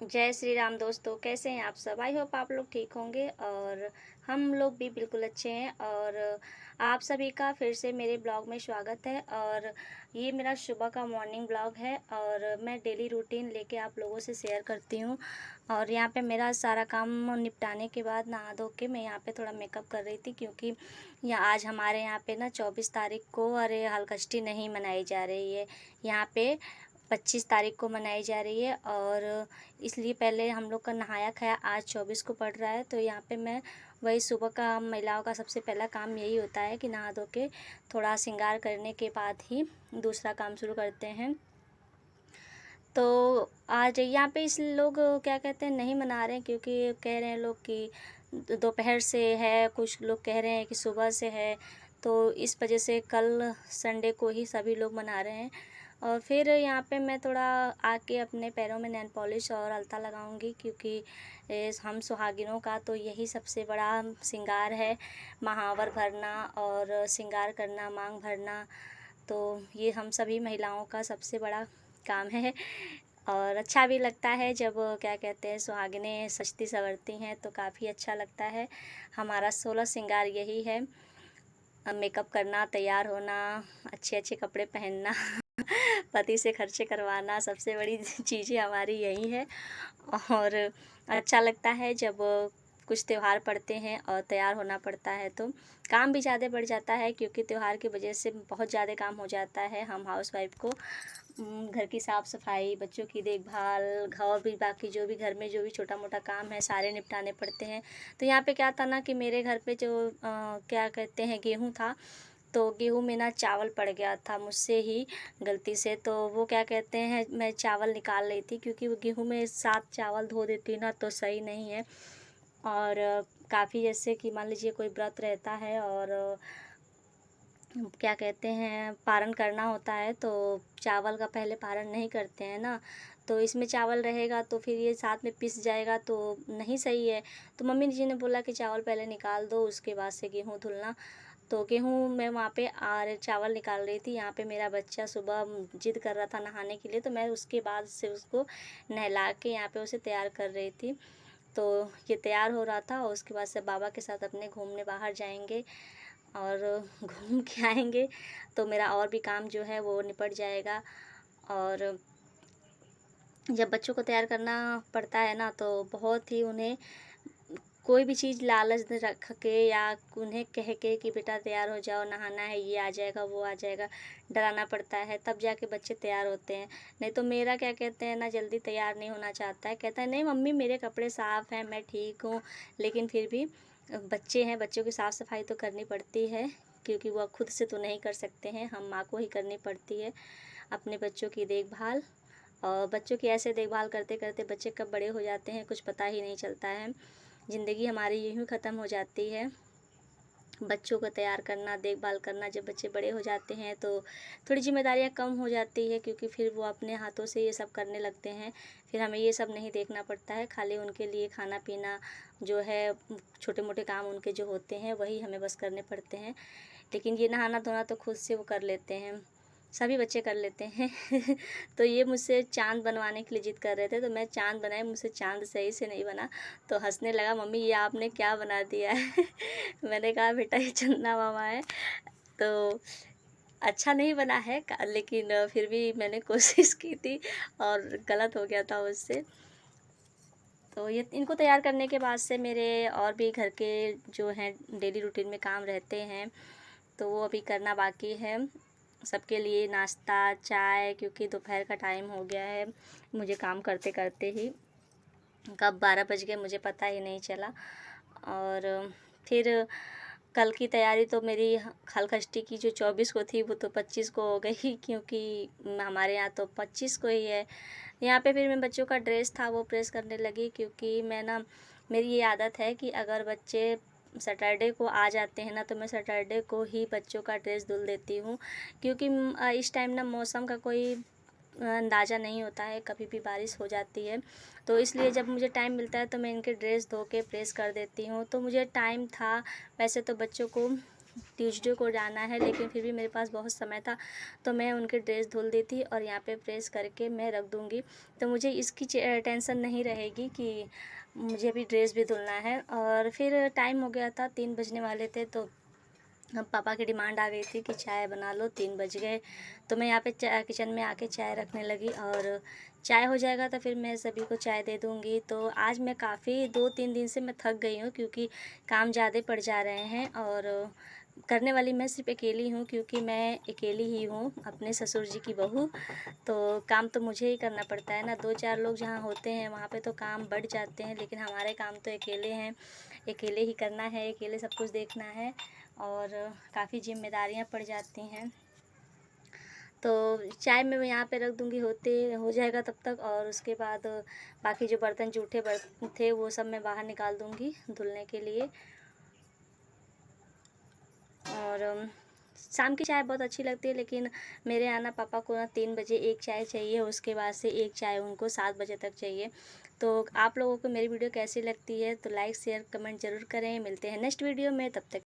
जय श्री राम दोस्तों, कैसे हैं आप सब? आई होप आप लोग ठीक होंगे और हम लोग भी बिल्कुल अच्छे हैं। और आप सभी का फिर से मेरे ब्लॉग में स्वागत है। और ये मेरा सुबह का मॉर्निंग ब्लॉग है और मैं डेली रूटीन लेके आप लोगों से शेयर करती हूँ। और यहाँ पे मेरा सारा काम निपटाने के बाद नहा धो के मैं यहाँ पे थोड़ा मेकअप कर रही थी, क्योंकि आज हमारे यहाँ पे ना 24 तारीख को अरे हलकष्टी नहीं मनाई जा रही है। यहाँ पे 25 तारीख को मनाई जा रही है और इसलिए पहले हम लोग का नहाया खाया आज 24 को पड़ रहा है। तो यहाँ पे मैं वही सुबह का महिलाओं का सबसे पहला काम यही होता है कि नहा धो के थोड़ा श्रृंगार करने के बाद ही दूसरा काम शुरू करते हैं। तो आज यहाँ पे इस लोग क्या कहते हैं नहीं मना रहे हैं, क्योंकि कह रहे हैं लोग कि दोपहर से है, कुछ लोग कह रहे हैं कि सुबह से है। तो इस वजह से कल संडे को ही सभी लोग मना रहे हैं। और फिर यहाँ पे मैं थोड़ा आके अपने पैरों में नेल पॉलिश और अलता लगाऊंगी, क्योंकि हम सुहागिनों का तो यही सबसे बड़ा श्रृंगार है, महावर भरना और श्रृंगार करना, मांग भरना। तो ये हम सभी महिलाओं का सबसे बड़ा काम है। और अच्छा भी लगता है जब क्या कहते हैं सुहागिनें सजती संवरती हैं, तो काफ़ी अच्छा लगता है। हमारा 16 श्रृंगार यही है, मेकअप करना, तैयार होना, अच्छे अच्छे कपड़े पहनना पति से खर्चे करवाना, सबसे बड़ी चीज़ें हमारी यही है। और अच्छा लगता है जब कुछ त्यौहार पड़ते हैं और तैयार होना पड़ता है, तो काम भी ज़्यादा बढ़ जाता है, क्योंकि त्यौहार की वजह से बहुत ज़्यादा काम हो जाता है हम हाउसवाइफ को। घर की साफ़ सफाई, बच्चों की देखभाल, घर भी बाकी जो भी घर में जो भी छोटा मोटा काम है सारे निपटाने पड़ते हैं। तो यहाँ पे क्या था ना कि मेरे घर पे जो क्या कहते हैं गेहूँ था, तो गेहूँ में ना चावल पड़ गया था मुझसे ही गलती से। तो वो क्या कहते हैं मैं चावल निकाल रही थी, क्योंकि वो गेहूँ में 7 चावल धो देती ना तो सही नहीं है। और काफ़ी जैसे कि मान लीजिए कोई व्रत रहता है और क्या कहते हैं पारण करना होता है, तो चावल का पहले पारण नहीं करते हैं ना, तो इसमें चावल रहेगा तो फिर ये साथ में पिस जाएगा तो नहीं सही है। तो मम्मी जी ने बोला कि चावल पहले निकाल दो, उसके बाद से गेहूँ धुलना। तो गेहूँ मैं वहाँ पे और चावल निकाल रही थी। यहाँ पे मेरा बच्चा सुबह जिद कर रहा था नहाने के लिए, तो मैं उसके बाद से उसको नहला के यहाँ पे उसे तैयार कर रही थी। तो ये तैयार हो रहा था और उसके बाद से बाबा के साथ अपने घूमने बाहर जाएंगे और घूम के आएंगे, तो मेरा और भी काम जो है वो निपट जाएगा। और जब बच्चों को तैयार करना पड़ता है ना, तो बहुत ही उन्हें कोई भी चीज़ लालच में रख के या उन्हें कह के कि बेटा तैयार हो जाओ, नहाना है, ये आ जाएगा वो आ जाएगा, डराना पड़ता है, तब जाके बच्चे तैयार होते हैं। नहीं तो मेरा क्या कहते हैं ना जल्दी तैयार नहीं होना चाहता है, कहता है नहीं मम्मी मेरे कपड़े साफ़ हैं, मैं ठीक हूँ। लेकिन फिर भी बच्चे हैं, बच्चों की साफ़ सफाई तो करनी पड़ती है, क्योंकि वह खुद से तो नहीं कर सकते हैं, हम माँ को ही करनी पड़ती है अपने बच्चों की देखभाल। और बच्चों की ऐसे देखभाल करते करते बच्चे कब बड़े हो जाते हैं कुछ पता ही नहीं चलता है। ज़िंदगी हमारी यूँ ही ख़त्म हो जाती है। बच्चों को तैयार करना, देखभाल करना, जब बच्चे बड़े हो जाते हैं तो थोड़ी जिम्मेदारियाँ कम हो जाती है, क्योंकि फिर वो अपने हाथों से ये सब करने लगते हैं। फिर हमें ये सब नहीं देखना पड़ता है, खाली उनके लिए खाना पीना जो है, छोटे मोटे काम उनके जो होते हैं वही हमें बस करने पड़ते हैं। लेकिन ये नहाना धोना तो खुद से वो कर लेते हैं, सभी बच्चे कर लेते हैं तो ये मुझसे चाँद बनवाने के लिए ज़िद कर रहे थे, तो मैं चाँद बनाई, मुझसे चाँद सही से नहीं बना। तो हंसने लगा, मम्मी ये आपने क्या बना दिया है मैंने कहा बेटा ये चंदा मामा है। तो अच्छा नहीं बना है लेकिन फिर भी मैंने कोशिश की थी और गलत हो गया था मुझसे। तो ये इनको तैयार करने के बाद से मेरे और भी घर के जो हैं डेली रूटीन में काम रहते हैं, तो वो अभी करना बाकी है। सबके लिए नाश्ता चाय, क्योंकि दोपहर का टाइम हो गया है, मुझे काम करते करते ही कब 12 बज गए मुझे पता ही नहीं चला। और फिर कल की तैयारी तो मेरी हलखष्टी की जो 24 को थी वो तो 25 को हो गई, क्योंकि हमारे यहाँ तो 25 को ही है। यहाँ पे फिर मैं बच्चों का ड्रेस था वो प्रेस करने लगी, क्योंकि मैं ना मेरी ये आदत है कि अगर बच्चे सैटरडे को आ जाते हैं ना, तो मैं सैटरडे को ही बच्चों का ड्रेस धुल देती हूँ, क्योंकि इस टाइम ना मौसम का कोई अंदाज़ा नहीं होता है, कभी भी बारिश हो जाती है। तो इसलिए जब मुझे टाइम मिलता है तो मैं इनके ड्रेस धो के प्रेस कर देती हूँ। तो मुझे टाइम था, वैसे तो बच्चों को ट्यूसडे को जाना है, लेकिन फिर भी मेरे पास बहुत समय था तो मैं उनकी ड्रेस धुल दी थी और यहाँ पे प्रेस करके मैं रख दूँगी। तो मुझे इसकी टेंशन नहीं रहेगी कि मुझे अभी ड्रेस भी धुलना है। और फिर टाइम हो गया था, 3 बजने वाले थे, तो पापा की डिमांड आ गई थी कि चाय बना लो, 3 बज गए। तो मैं यहाँ पे किचन में आके चाय रखने लगी और चाय हो जाएगा तो फिर मैं सभी को चाय दे दूँगी। तो आज मैं काफ़ी 2-3 दिन से मैं थक गई हूँ, क्योंकि काम ज़्यादा पड़ जा रहे हैं और करने वाली मैं सिर्फ़ अकेली हूँ, क्योंकि मैं अकेली ही हूँ अपने ससुर जी की बहू। तो काम तो मुझे ही करना पड़ता है ना, 2-4 लोग जहाँ होते हैं वहाँ पे तो काम बढ़ जाते हैं, लेकिन हमारे काम तो अकेले हैं, अकेले ही करना है, अकेले सब कुछ देखना है और काफ़ी ज़िम्मेदारियाँ पड़ जाती हैं। तो चाय मैं यहाँ पे रख दूँगी, हो जाएगा तब तक, और उसके बाद बाकी जो बर्तन जूठे बर्तन थे वो सब मैं बाहर निकाल दूँगी धुलने के लिए। और शाम की चाय बहुत अच्छी लगती है, लेकिन मेरे यहाँ ना पापा को ना 3 बजे एक चाय चाहिए, उसके बाद से एक चाय उनको 7 बजे तक चाहिए। तो आप लोगों को मेरी वीडियो कैसी लगती है तो लाइक शेयर कमेंट ज़रूर करें। मिलते हैं नेक्स्ट वीडियो में, तब तक